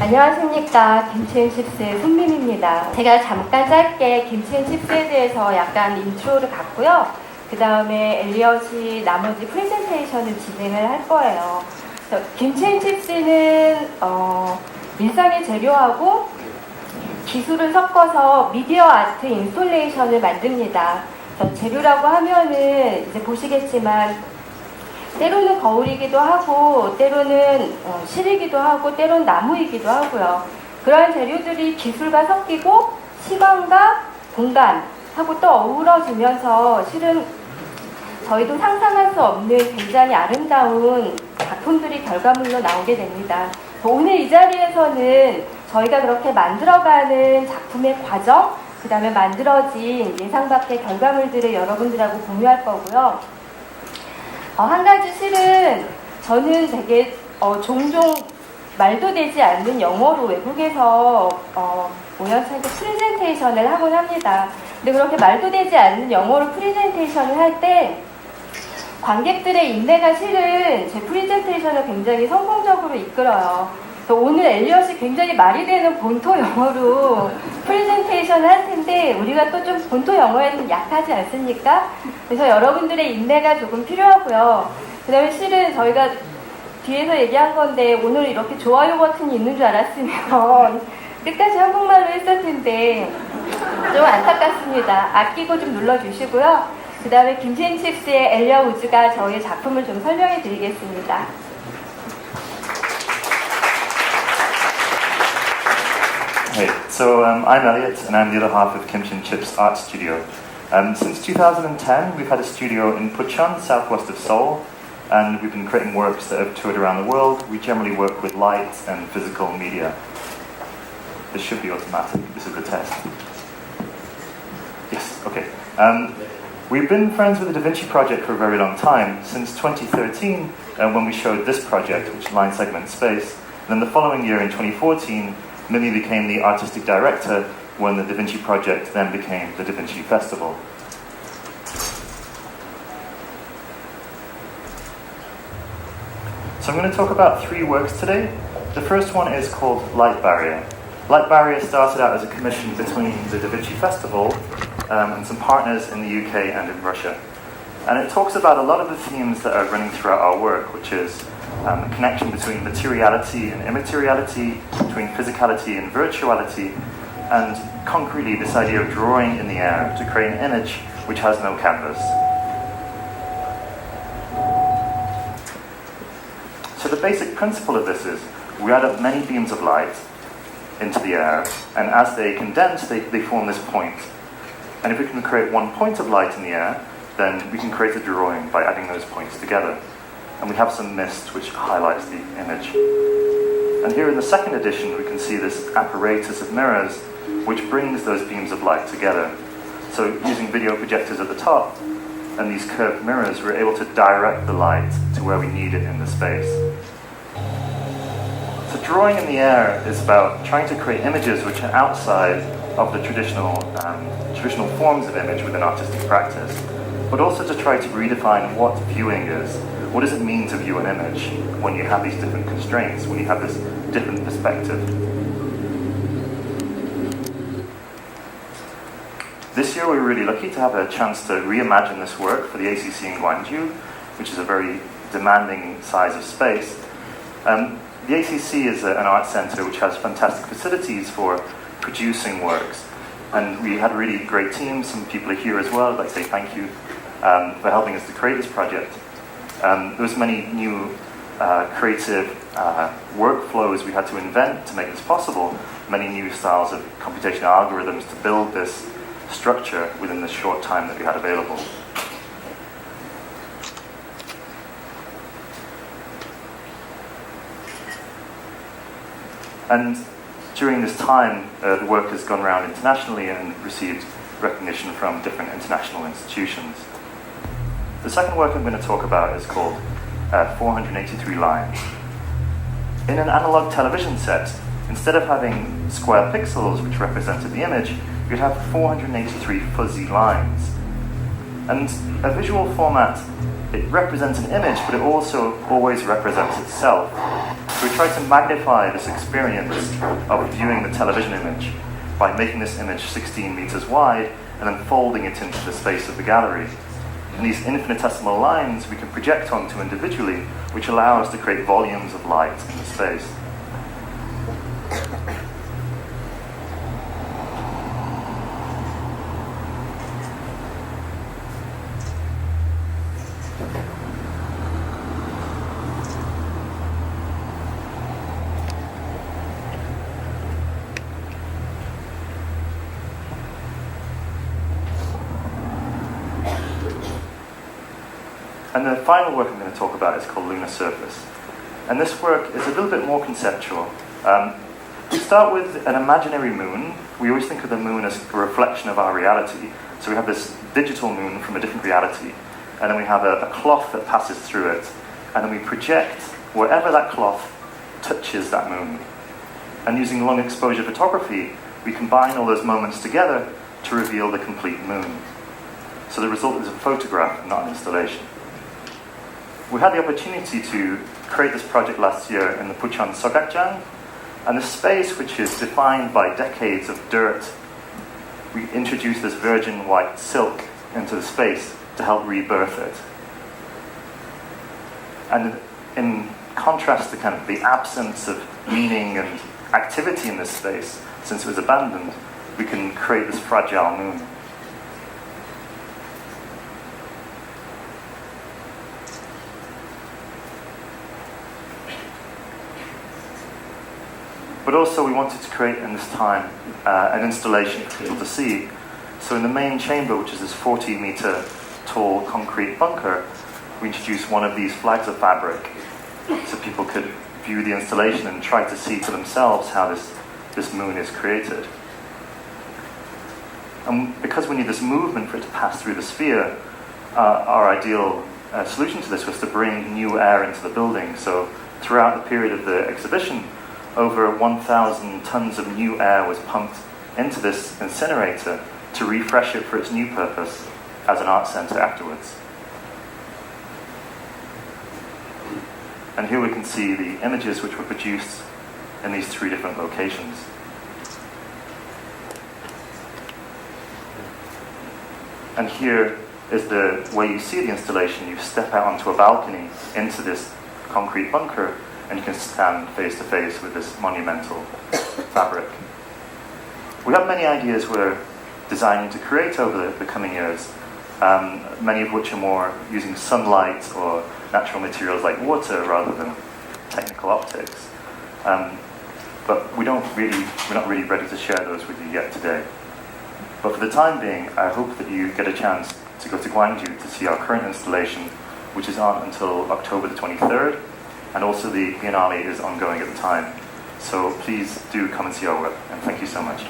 안녕하십니까. 김치앤칩스의 손민입니다. 제가 잠깐 짧게 김치앤칩스에 대해서 약간 인트로를 갖고요. 그 다음에 엘리엇이 나머지 프레젠테이션을 진행을 할 거예요. 김치앤칩스는 일상의 재료하고 기술을 섞어서 미디어 아트 인스톨레이션을 만듭니다. 재료라고 하면은 이제 보시겠지만 때로는 거울이기도 하고 때로는 실이기도 하고 때로는 나무이기도 하고요. 그러한 재료들이 기술과 섞이고 시간과 공간하고 또 어우러지면서 실은 저희도 상상할 수 없는 굉장히 아름다운 작품들이 결과물로 나오게 됩니다. 오늘 이 자리에서는 저희가 그렇게 만들어가는 작품의 과정, 그 다음에 만들어진 예상 밖의 결과물들을 여러분들하고 공유할 거고요. 한 가지 실은 저는 되게 종종 말도 되지 않는 영어로 외국에서 우연찮게 프레젠테이션을 하곤 합니다. 근데 그렇게 말도 되지 않는 영어로 프레젠테이션을 할 때 관객들의 인내가 실은 제 프레젠테이션을 굉장히 성공적으로 이끌어요. 그래서 오늘 엘리엇이 굉장히 말이 되는 본토 영어로 프레젠테이션을 할 텐데 우리가 또 좀 본토 영어에는 약하지 않습니까? 그래서 여러분들의 인내가 조금 필요하고요. 그 다음에 실은 저희가 뒤에서 얘기한 건데 오늘 이렇게 좋아요 버튼이 있는 줄 알았으면 끝까지 한국말로 했을 텐데 좀 안타깝습니다. 아끼고 좀 눌러주시고요. 그 다음에 김치앤칩스의 엘리엇 우즈가 저희 작품을 좀 설명해 드리겠습니다. Hey, so I'm Elliot and I'm the other half of Kimchi and Chips art studio. Since 2010 we've had a studio in Geumcheon, southwest of Seoul, and we've been creating works that have toured around the world. We generally work with light and physical media. This should be automatic, this is the test. Yes, okay. We've been friends with the VINCI project for a very long time, since 2013 when we showed this project, which is Line Segment Space. And then the following year in 2014, Millie became the artistic director when the Da Vinci project then became the Da Vinci Festival. So I'm going to talk about three works today. The first one is called Light Barrier. Light Barrier started out as a commission between the Da Vinci Festival and some partners in the UK and in Russia. And it talks about a lot of the themes that are running throughout our work, which is the connection between materiality and immateriality, between physicality and virtuality, and concretely this idea of drawing in the air to create an image which has no canvas. So the basic principle of this is we add up many beams of light into the air, and as they condense, they form this point. And if we can create one point of light in the air, then we can create a drawing by adding those points together. And we have some mist which highlights the image. And here in the second edition we can see this apparatus of mirrors which brings those beams of light together. So using video projectors at the top and these curved mirrors, we're able to direct the light to where we need it in the space. So drawing in the air is about trying to create images which are outside of the traditional forms of image within artistic practice, but also to try to redefine what viewing is. What does it mean to view an image when you have these different constraints, when you have this different perspective? This year we were really lucky to have a chance to reimagine this work for the ACC in Gwangju, which is a very demanding size of space. The ACC is an art centre which has fantastic facilities for producing works, and we had a really great team. Some people are here as well. I'd like to say thank you for helping us to create this project. There was many new creative workflows we had to invent to make this possible, many new styles of computational algorithms to build this structure within the short time that we had available. And during this time, the work has gone around internationally and received recognition from different international institutions. The second work I'm going to talk about is called 483 Lines. In an analog television set, instead of having square pixels which represented the image, you'd have 483 fuzzy lines. And a visual format, it represents an image, but it also always represents itself. So we try to magnify this experience of viewing the television image by making this image 16 meters wide and then folding it into the space of the gallery. And these infinitesimal lines we can project onto individually, which allow us to create volumes of light in the space. And the final work I'm going to talk about is called Lunar Surface. And this work is a little bit more conceptual. We start with an imaginary moon. We always think of the moon as a reflection of our reality. So we have this digital moon from a different reality. And then we have a cloth that passes through it. And then we project wherever that cloth touches that moon. And using long exposure photography, we combine all those moments together to reveal the complete moon. So the result is a photograph, not an installation. We had the opportunity to create this project last year in the Bucheon Sogakjang, and the space, which is defined by decades of dirt, we introduced this virgin white silk into the space to help rebirth it. And in contrast to kind of the absence of meaning and activity in this space, since it was abandoned, we can create this fragile moon. But also we wanted to create in this time an installation for people to see. So in the main chamber, which is this 40-meter tall concrete bunker, we introduced one of these flags of fabric so people could view the installation and try to see for themselves how this moon is created. And because we need this movement for it to pass through the sphere, our ideal solution to this was to bring new air into the building. So throughout the period of the exhibition, over 1,000 tons of new air was pumped into this incinerator to refresh it for its new purpose as an art centre afterwards. And here we can see the images which were produced in these 3 different locations. And here is the way you see the installation. You step out onto a balcony into this concrete bunker, and you can stand face to face with this monumental fabric. We have many ideas we're designing to create over the coming years, many of which are more using sunlight or natural materials like water rather than technical optics. But we're not really ready to share those with you yet today. But for the time being, I hope that you get a chance to go to Gwangju to see our current installation, which is on until October the 23rd. And also the Biennale is ongoing at the time. So please do come and see our work, and thank you so much.